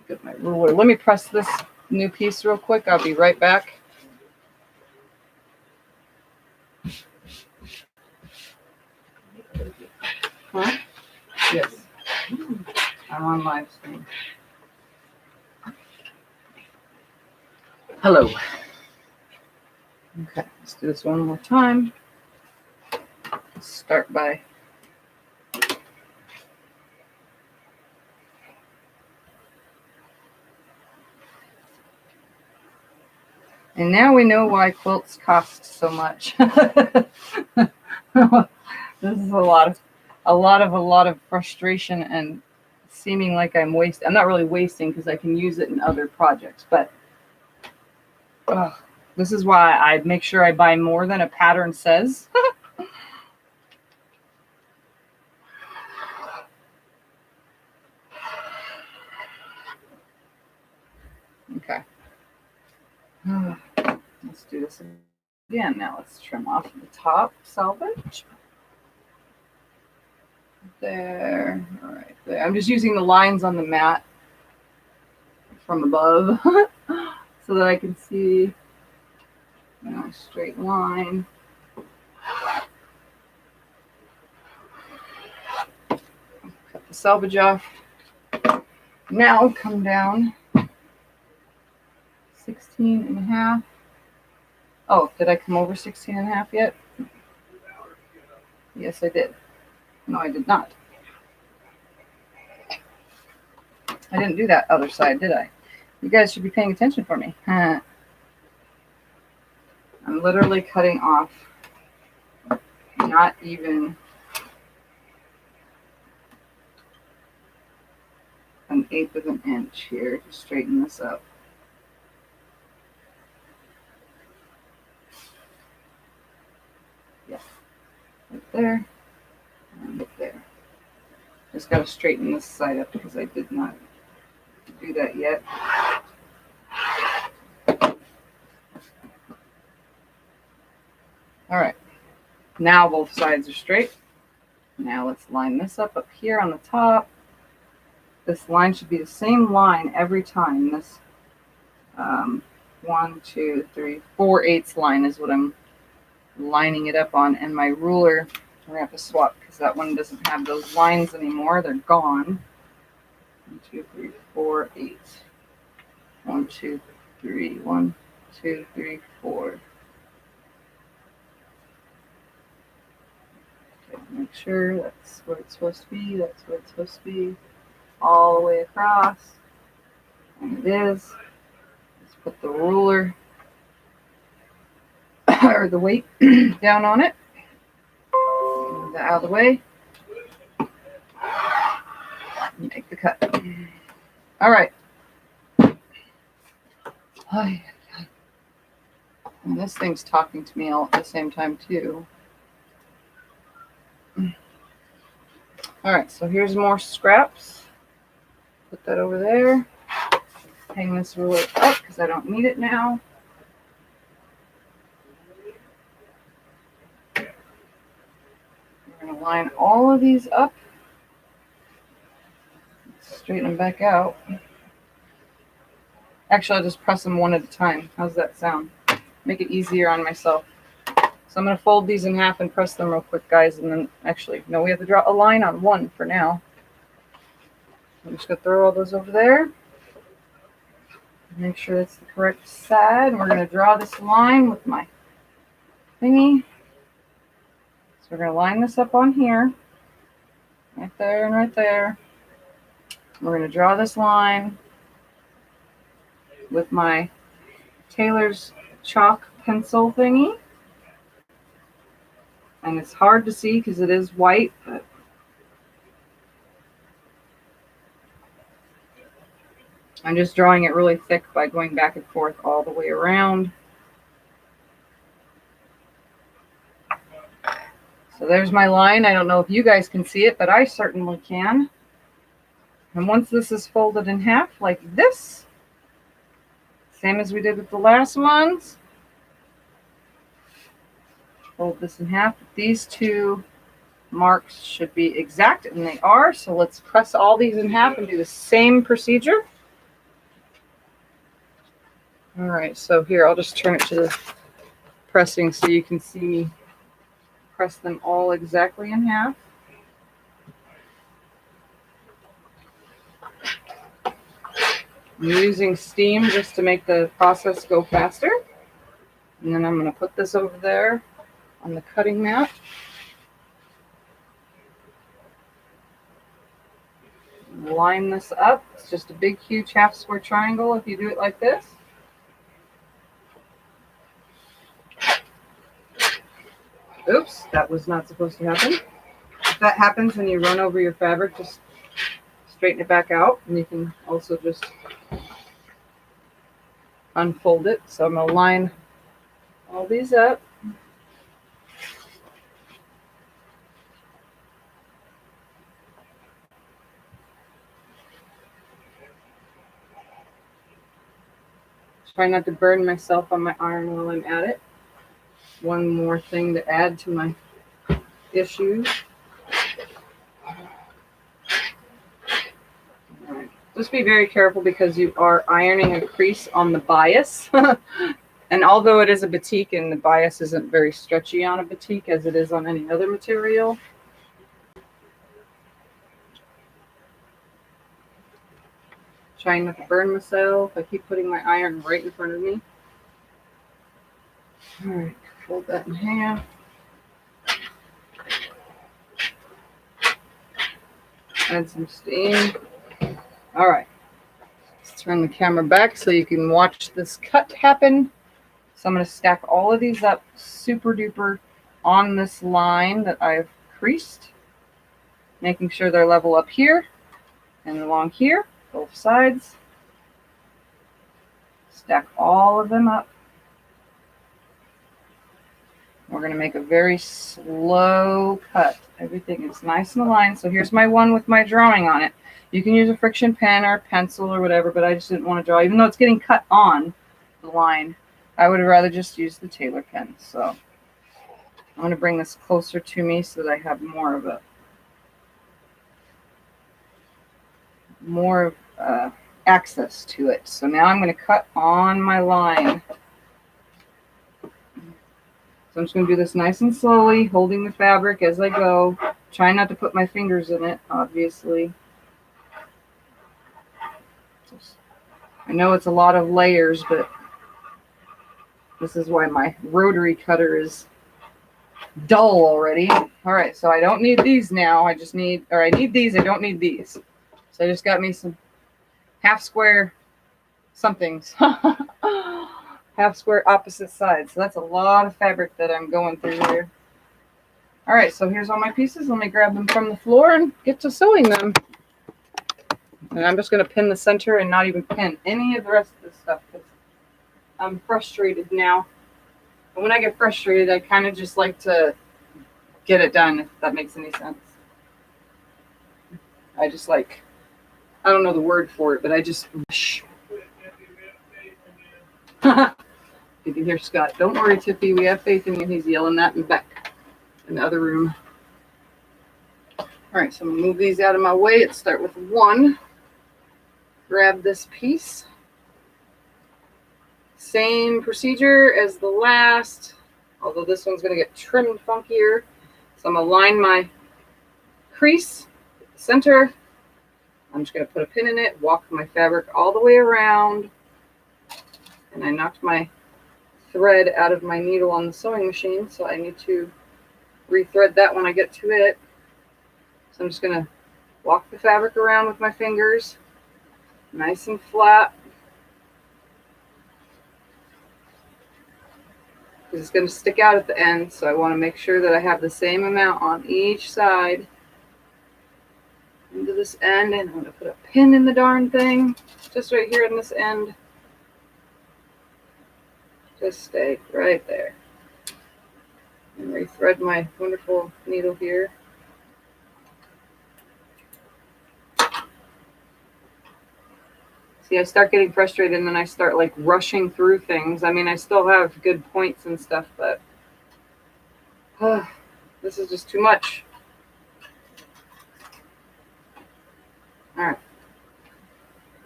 Get my ruler. Let me press this new piece real quick. I'll be right back. Huh? Yes. I'm on live stream. Hello. Okay, let's do this one more time. Let's start by and now we know why quilts cost so much. This is a lot of frustration and seeming like I'm wasting. I'm not really wasting because I can use it in other projects, but this is why I make sure I buy more than a pattern says. Okay. Let's do this again. Now let's trim off the top salvage. There. All right. There. I'm just using the lines on the mat from above so that I can see, a straight line. Cut the salvage off. Now come down 16 and a half. Oh, did I come over 16 and a half yet? Yes, I did. No, I did not. I didn't do that other side, did I? You guys should be paying attention for me. I'm literally cutting off not even an eighth of an inch here to straighten this up. Yeah, right there and right there. Just got to straighten this side up because I did not do that yet. All right, now both sides are straight. Now let's line this up here on the top. This line should be the same line every time. This 1, 2, 3, 4/8 line is what I'm lining it up on, and my ruler we're gonna have to swap because that one doesn't have those lines anymore. They're gone. 1, 2, 3, 4, 8. 1, 2, 3. 1, 2, 3, 4. Okay, make sure that's where it's supposed to be. That's where it's supposed to be. All the way across. And it is. Let's put the ruler or the weight down on it. Move that out of the way. Make the cut. All right. And this thing's talking to me all at the same time too. All right, so here's more scraps. Put that over there. Hang this ruler up because I don't need it now. We're going to line all of these up. Straighten them back out. Actually, I'll just press them one at a time. How's that sound? Make it easier on myself. So I'm going to fold these in half and press them real quick, guys. And then, actually, no, we have to draw a line on one for now. I'm just going to throw all those over there. Make sure that's the correct side. And we're going to draw this line with my thingy. So we're going to line this up on here. Right there and right there. We're going to draw this line with my Taylor's chalk pencil thingy. And it's hard to see because it is white, but I'm just drawing it really thick by going back and forth all the way around. So there's my line. I don't know if you guys can see it, but I certainly can. And once this is folded in half like this, same as we did with the last ones, fold this in half. These two marks should be exact, and they are. So let's press all these in half and do the same procedure. All right, so here, I'll just turn it to the pressing so you can see me press them all exactly in half. I'm using steam just to make the process go faster. And then I'm going to put this over there on the cutting mat. Line this up. It's just a big, huge half square triangle if you do it like this. Oops, that was not supposed to happen. If that happens when you run over your fabric, just straighten it back out, and you can also just unfold it. So I'm going to line all these up. Try not to burn myself on my iron while I'm at it. One more thing to add to my issues. Right. Just be very careful because you are ironing a crease on the bias. And although it is a batik and the bias isn't very stretchy on a batik as it is on any other material, trying not to burn myself. I keep putting my iron right in front of me. All right, fold that in half. Add some steam. All right, let's turn the camera back so you can watch this cut happen. So I'm going to stack all of these up super duper on this line that I've creased, making sure they're level up here and along here, both sides. Stack all of them up. We're going to make a very slow cut. Everything is nice and aligned. So here's my one with my drawing on it. You can use a friction pen or a pencil or whatever, but I just didn't want to draw, even though it's getting cut on the line. I would rather just use the tailor pen. So I'm going to bring this closer to me so that I have more of access to it. So now I'm going to cut on my line. So I'm just going to do this nice and slowly, holding the fabric as I go. Try not to put my fingers in it, obviously. I know it's a lot of layers, but this is why my rotary cutter is dull already. All right, so I don't need these now. I need these. I don't need these. So I just got me some half square somethings. Half square opposite sides. So that's a lot of fabric that I'm going through here. All right, so here's all my pieces. Let me grab them from the floor and get to sewing them. And I'm just going to pin the center and not even pin any of the rest of this stuff because I'm frustrated now. And when I get frustrated, I kind of just like to get it done, if that makes any sense. I just like, I don't know the word for it, but I just rush. You can hear Scott. Don't worry, Tiffy. We have faith in you. He's yelling that in the back in the other room. All right, so I'm going to move these out of my way. Let's start with one. Grab this piece. Same procedure as the last, although this one's going to get trimmed funkier. So I'm going to line my crease at the center. I'm just going to put a pin in it, walk my fabric all the way around. And I knocked my thread out of my needle on the sewing machine, so I need to rethread that when I get to it. So I'm just going to walk the fabric around with my fingers, nice and flat. It's going to stick out at the end, so I want to make sure that I have the same amount on each side into this end, and I'm going to put a pin in the darn thing just right here in this end. Just stay right there. And rethread my wonderful needle here. See, I start getting frustrated and then I start like rushing through things. I mean, I still have good points and stuff, but this is just too much. All right.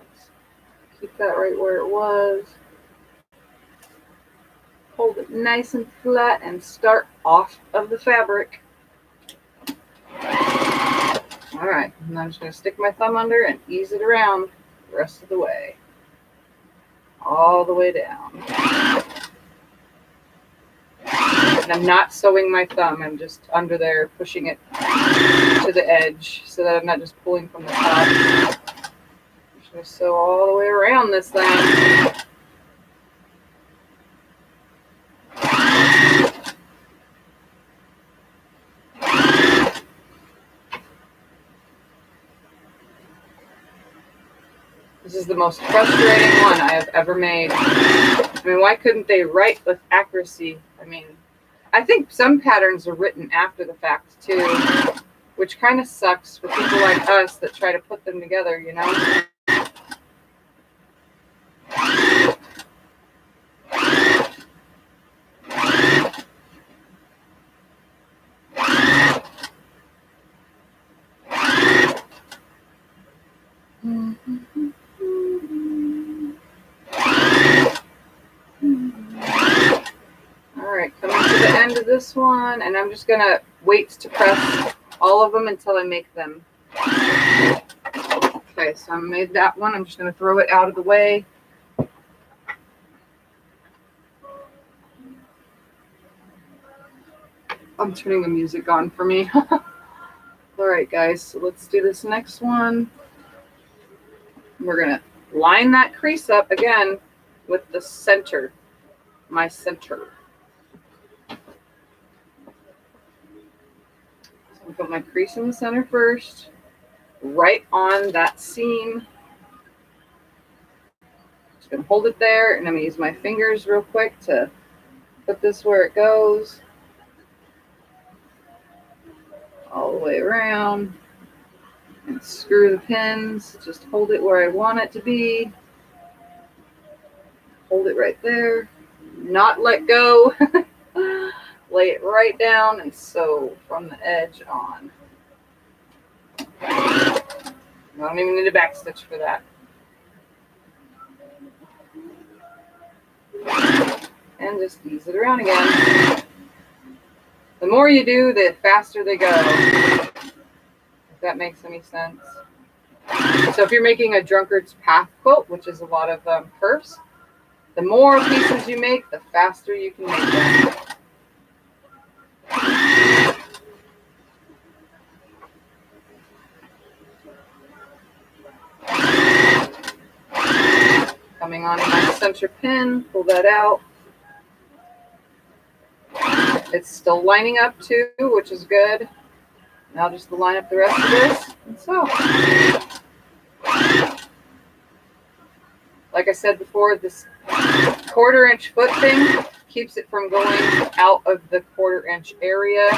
Let's keep that right where it was. Hold it nice and flat and start off of the fabric. All right, and I'm just going to stick my thumb under and ease it around the rest of the way. All the way down. And I'm not sewing my thumb, I'm just under there pushing it to the edge so that I'm not just pulling from the top. I'm just going to sew all the way around this thing. This is the most frustrating one I have ever made. I mean, why couldn't they write with accuracy? I mean, I think some patterns are written after the fact too, which kind of sucks for people like us that try to put them together, you know? Alright, coming to the end of this one, and I'm just going to wait to press all of them until I make them. Okay, so I made that one. I'm just going to throw it out of the way. I'm turning the music on for me. Alright guys, so let's do this next one. We're going to line that crease up again with the center, my center. So I'll put my crease in the center first, right on that seam. Just going to hold it there, and I'm going to use my fingers real quick to put this where it goes. All the way around. And screw the pins. Just hold it where I want it to be. Hold it right there. Not let go. Lay it right down and sew from the edge on. I don't even need a back stitch for that. And just ease it around again. The more you do, the faster they go. If that makes any sense. So if you're making a drunkard's path quilt, which is a lot of curves, the more pieces you make, the faster you can make them. Coming on to my center pin, pull that out. It's still lining up too, which is good. Now just line up the rest of this, and so. Like I said before, this 1/4-inch foot thing keeps it from going out of the 1/4-inch area,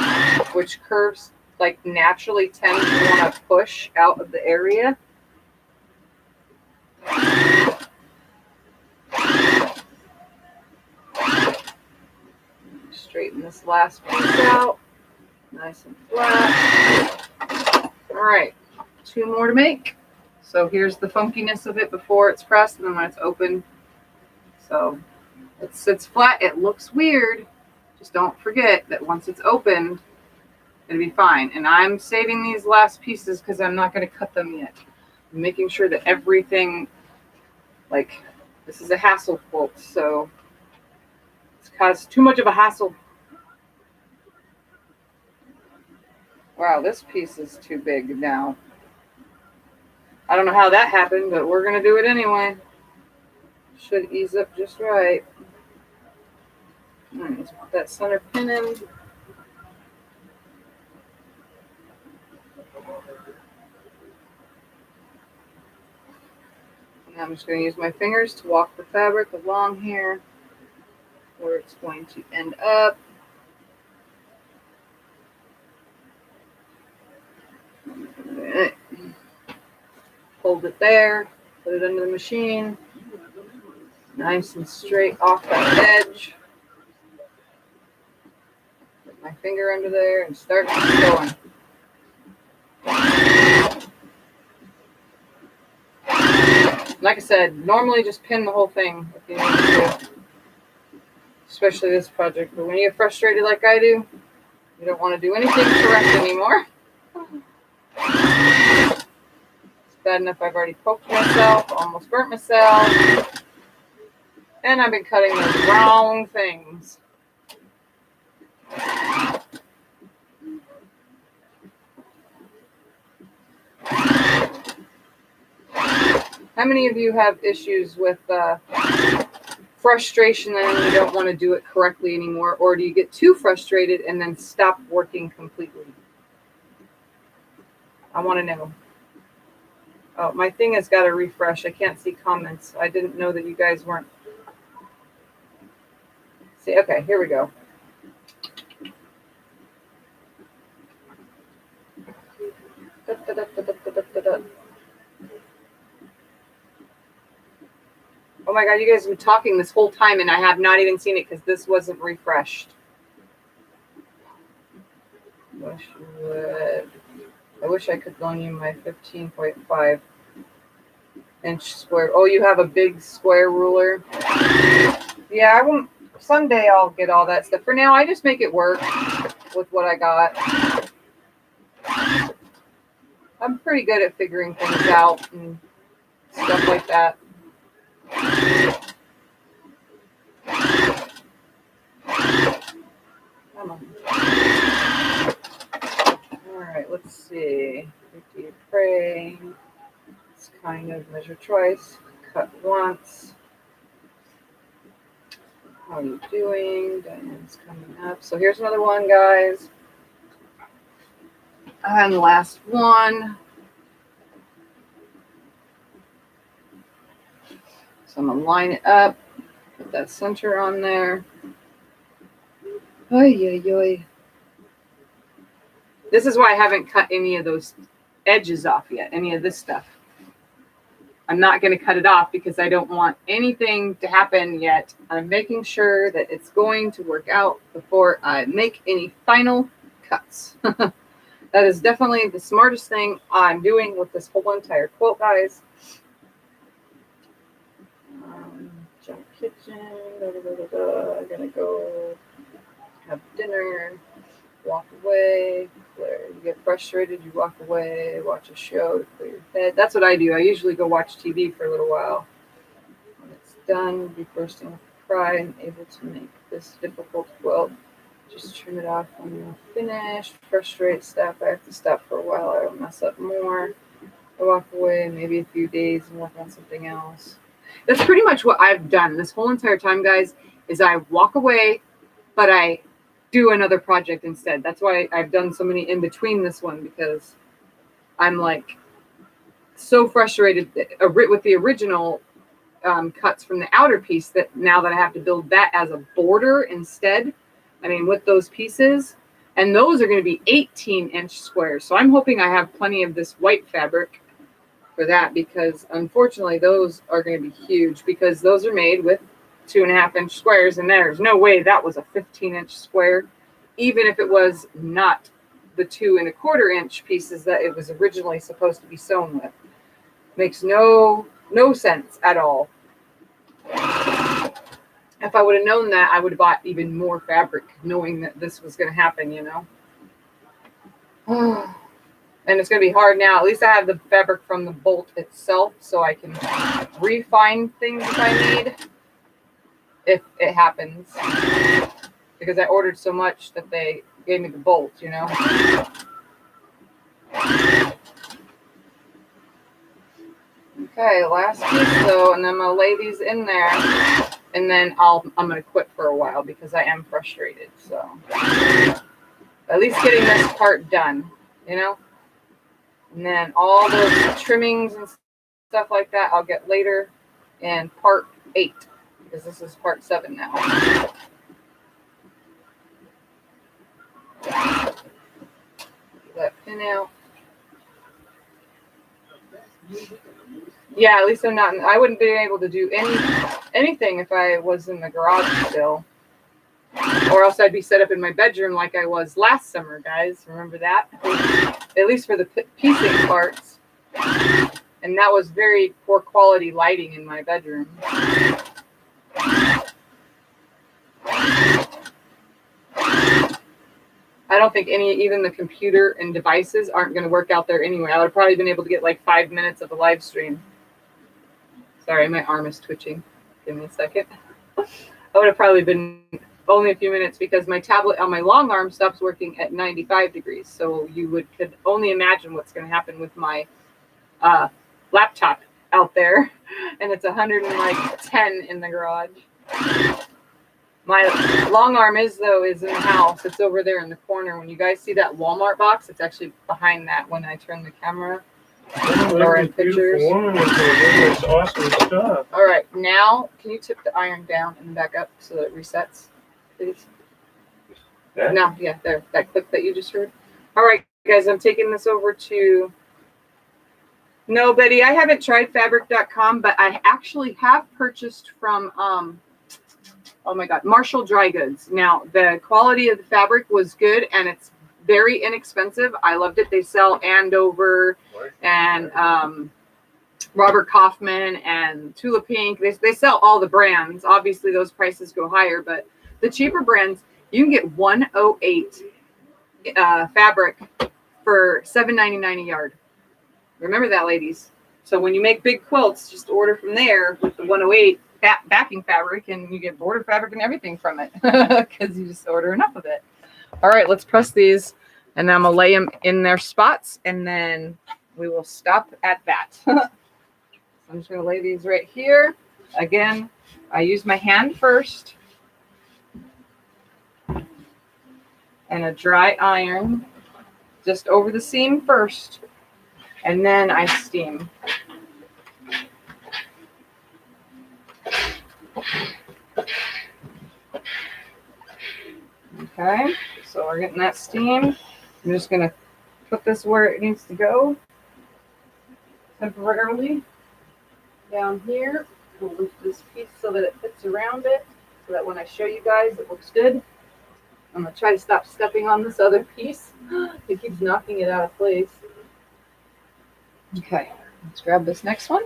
which curves like naturally tend to want to push out of the area. Straighten this last piece out, nice and flat. All right, 2 more to make. So here's the funkiness of it before it's pressed and then when it's open. So it sits flat, it looks weird. Just don't forget that once it's opened, it'll be fine. And I'm saving these last pieces because I'm not going to cut them yet. I'm making sure that everything, like, this is a hassle quilt, so it's caused too much of a hassle. Wow, this piece is too big now. I don't know how that happened, but we're going to do it anyway. Should ease up just right. All right, let's put that center pin in. And I'm just going to use my fingers to walk the fabric along here where it's going to end up. Right. Hold it there, put it under the machine, nice and straight off that edge. Put my finger under there and start going. Like I said, normally just pin the whole thing if you need to, especially this project. But when you get frustrated like I do, you don't want to do anything correct anymore. It's bad enough I've already poked myself, almost burnt myself, and I've been cutting the wrong things. How many of you have issues with frustration and you don't want to do it correctly anymore, or do you get too frustrated and then stop working completely? I want to know. Oh, my thing has got to refresh. I can't see comments. I didn't know that you guys weren't. See, okay, here we go. Da, da, da, da, da, da, da, da. Oh my God, you guys have been talking this whole time and I have not even seen it because this wasn't refreshed. I wish I could loan you my 15.5 inch square. Oh, you have a big square ruler? Yeah, I won't. Someday I'll get all that stuff. For now, I just make it work with what I got. I'm pretty good at figuring things out and stuff like that. Come on. All right, let's see. 50 pray. It's kind of measure twice, cut once. How are you doing? Diane's coming up. So here's another one, guys. And last one. So I'm gonna line it up, put that center on there. Oy, oy, oy. This is why I haven't cut any of those edges off yet, any of this stuff. I'm not going to cut it off because I don't want anything to happen yet. I'm making sure that it's going to work out before I make any final cuts. That is definitely the smartest thing I'm doing with this whole entire quilt, guys. Junk kitchen. I'm going to go have dinner. Walk away. You get frustrated, you walk away, watch a show to clear your head. That's what I do. I usually go watch TV for a little while. When it's done, you'll be bursting with pride and able to make this difficult quilt. Just trim it off when you're finished. Frustrate, stop. I have to stop for a while. I don't mess up more. I walk away maybe a few days and work on something else. That's pretty much what I've done this whole entire time, guys, is I walk away, but I do another project instead. That's why I've done so many in between this one, because I'm like so frustrated with the original cuts from the outer piece that now that I have to build that as a border instead. I mean, with those pieces, and those are going to be 18-inch squares. So I'm hoping I have plenty of this white fabric for that, because unfortunately those are going to be huge, because those are made with 2.5-inch squares, and there's no way that was a 15-inch square, even if it was not the 2.25-inch pieces that it was originally supposed to be sewn with. Makes no sense at all. If I would have known that, I would have bought even more fabric, knowing that this was going to happen, you know. And it's going to be hard now. At least I have the fabric from the bolt itself, so I can refine things if I need. If it happens, because I ordered so much that they gave me the bolt, you know. Okay, last piece though, and then I'm gonna lay these in there, and then I'm gonna quit for a while because I am frustrated. So at least getting this part done, you know. And then all those trimmings and stuff like that I'll get later in part 8. Because this is part 7 now. That pin out. Yeah, at least I'm not. I wouldn't be able to do anything if I was in the garage still, or else I'd be set up in my bedroom like I was last summer, guys. Remember that? At least for the piecing parts, and that was very poor quality lighting in my bedroom. I don't think even the computer and devices aren't going to work out there anyway. I would have probably been able to get like 5 minutes of a live stream. Sorry, my arm is twitching. Give me a second. I would have probably been only a few minutes, because my tablet on my long arm stops working at 95 degrees. So you could only imagine what's going to happen with my laptop out there. And it's 110 in the garage. My long arm is in the house. It's over there in the corner. When you guys see that Walmart box, it's actually behind that when I turn the camera. Or in pictures. Woman with this awesome stuff. All right, now can you tip the iron down and back up so that it resets, please? Yeah. No, yeah, there, that clip that you just heard. All right, guys, I'm taking this over to. No, Betty, I haven't tried fabric.com, but I actually have purchased from oh my God, Marshall Dry Goods. Now, the quality of the fabric was good, and it's very inexpensive. I loved it. They sell Andover and Robert Kaufman and Tula Pink. They sell all the brands. Obviously, those prices go higher, but the cheaper brands, you can get 108 fabric for $7.99 a yard. Remember that, ladies. So when you make big quilts, just order from there with the 108 backing fabric, and you get border fabric and everything from it because you just order enough of it. All right, let's press these, and then I'm gonna lay them in their spots, and then we will stop at that. I'm just gonna lay these right here. Again, I use my hand first and a dry iron just over the seam first, and then I steam. Okay, so we're getting that steam. I'm just going to put this where it needs to go temporarily down here. We'll lift this piece so that it fits around it, so that when I show you guys, it looks good. I'm going to try to stop stepping on this other piece. It keeps knocking it out of place. Okay, let's grab this next one.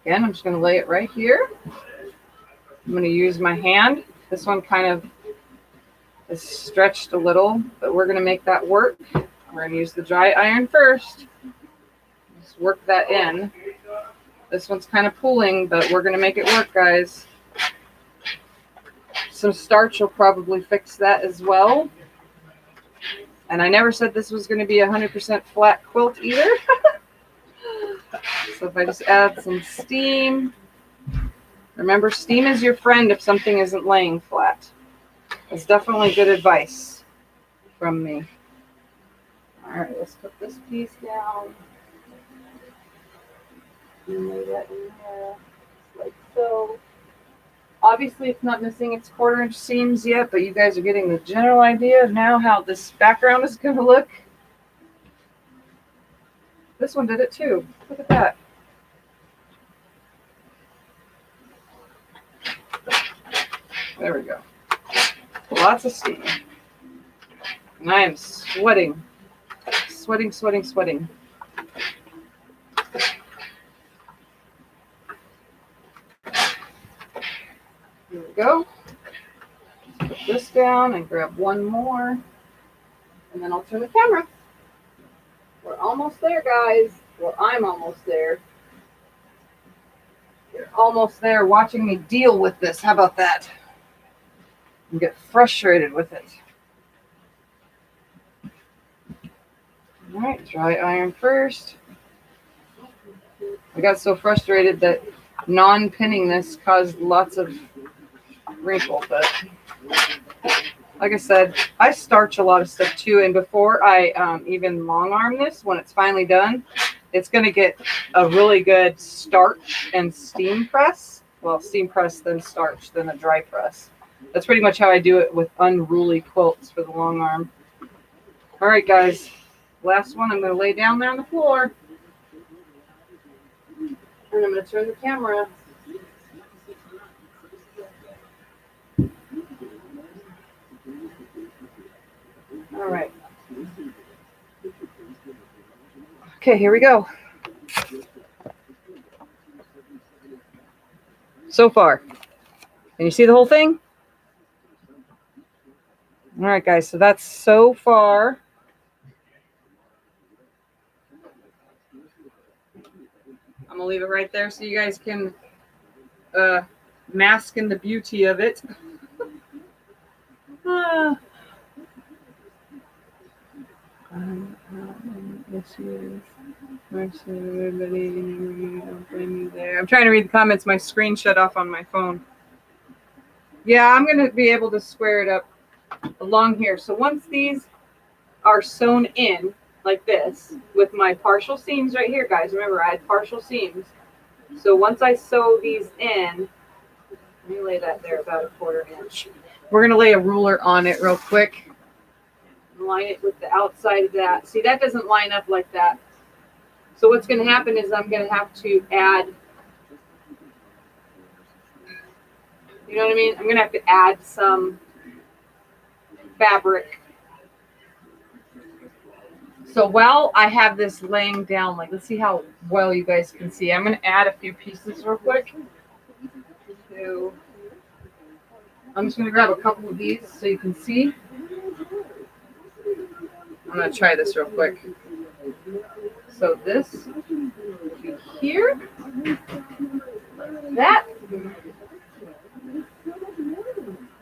Again, I'm just going to lay it right here. I'm going to use my hand. This one kind of is stretched a little, but we're going to make that work. We're going to use the dry iron first. Just work that in. This one's kind of pulling, but we're going to make it work, guys. Some starch will probably fix that as well. And I never said this was going to be a 100% flat quilt either. So if I just add some steam. Remember, steam is your friend if something isn't laying flat. That's definitely good advice from me. All right, let's put this piece down. And lay that in there, like so. Obviously, it's not missing its 1/4-inch seams yet, but you guys are getting the general idea of now how this background is going to look. This one did it too. Look at that. There we go. Lots of steam. And I am sweating. Sweating, sweating, sweating. Here we go. Put this down and grab one more. And then I'll turn the camera. We're almost there, guys. Well, I'm almost there. You're almost there watching me deal with this. How about that? And get frustrated with it. All right, dry iron first. I got so frustrated that non-pinning this caused lots of wrinkle, but like I said, I starch a lot of stuff too, and before I even long arm this, when it's finally done, it's going to get a really good starch and steam press. Well, steam press, then starch, then a dry press. That's pretty much how I do it with unruly quilts for the long arm. All right, guys. Last one I'm going to lay down there on the floor. And I'm going to turn the camera. All right. Okay, here we go. So far. Can you see the whole thing? All right, guys, so that's so far. I'm going to leave it right there so you guys can mask in the beauty of it. I'm trying to read the comments. My screen shut off on my phone. Yeah, I'm going to be able to square it up along here. So once these are sewn in, like this with my partial seams right here, guys. Remember, I had partial seams. So once I sew these in, let me lay that there about a 1/4 inch. We're going to lay a ruler on it real quick. Line it with the outside of that. See, that doesn't line up like that. So what's going to happen is I'm going to have to add, you know what I mean? I'm going to have to add some fabric. So while I have this laying down, like, let's see how well you guys can see. I'm going to add a few pieces real quick. I'm just going to grab a couple of these so you can see. I'm going to try this real quick. So this here, like that.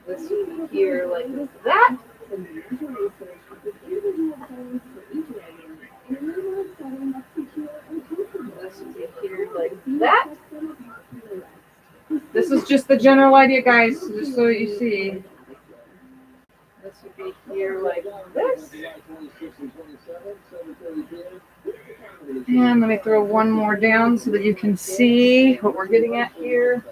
This here like that. This here like that. This is just the general idea, guys, just so you see. This would be here like this. And let me throw one more down so that you can see what we're getting at here.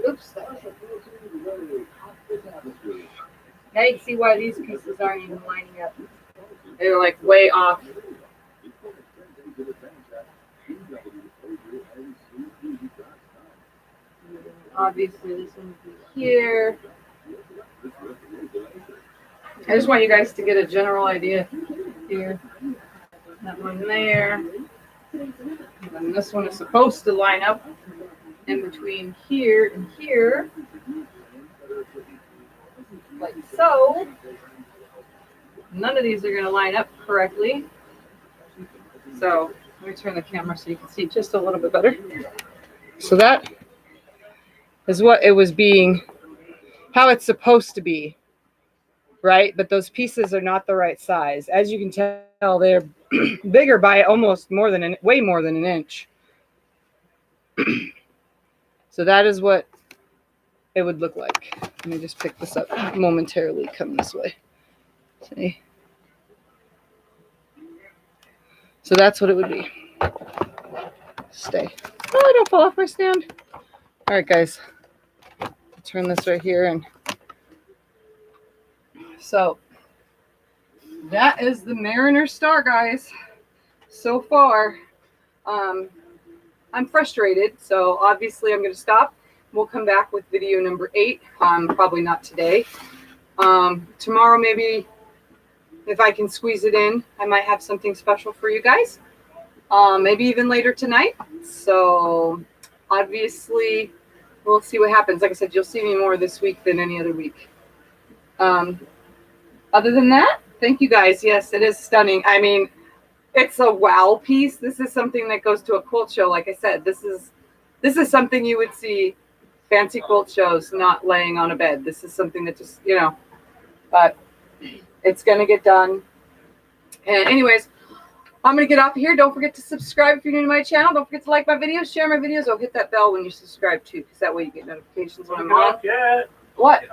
Oops. Now you can see why these pieces aren't even lining up. They're like way off. Obviously, this one would be here. I just want you guys to get a general idea here. That one there. And this one is supposed to line up in between here and here. Like so. None of these are going to line up correctly. So let me turn the camera so you can see just a little bit better. So that is what it was being, how it's supposed to be, right? But those pieces are not the right size. As you can tell, they're bigger by almost way more than an inch. So that is what it would look like. Let me just pick this up momentarily, come this way. See? So that's what it would be. Stay. Oh, don't fall off my stand. All right, guys. Turn this right here. And so that is the Mariner Star, guys. So far, I'm frustrated. So obviously I'm going to stop. We'll come back with video number 8. Probably not today. Tomorrow, maybe, if I can squeeze it in, I might have something special for you guys. Maybe even later tonight. So obviously we'll see what happens. Like I said, you'll see me more this week than any other week. Other than that, thank you guys. Yes, it is stunning. I mean, it's a wow piece. This is something that goes to a quilt show. Like I said, this is something you would see fancy quilt shows, not laying on a bed. This is something that just, you know, but it's going to get done. And anyways, I'm going to get off of here. Don't forget to subscribe if you're new to my channel. Don't forget to like my videos, share my videos. Oh, hit that bell when you subscribe too, because that way you get notifications when I'm on. What?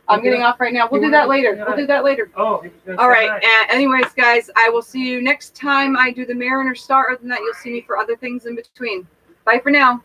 I'm getting off right now. We'll do that later. We'll do that later. Oh. All right. And anyways, guys, I will see you next time I do the Mariner Star. Other than that, you'll see me for other things in between. Bye for now.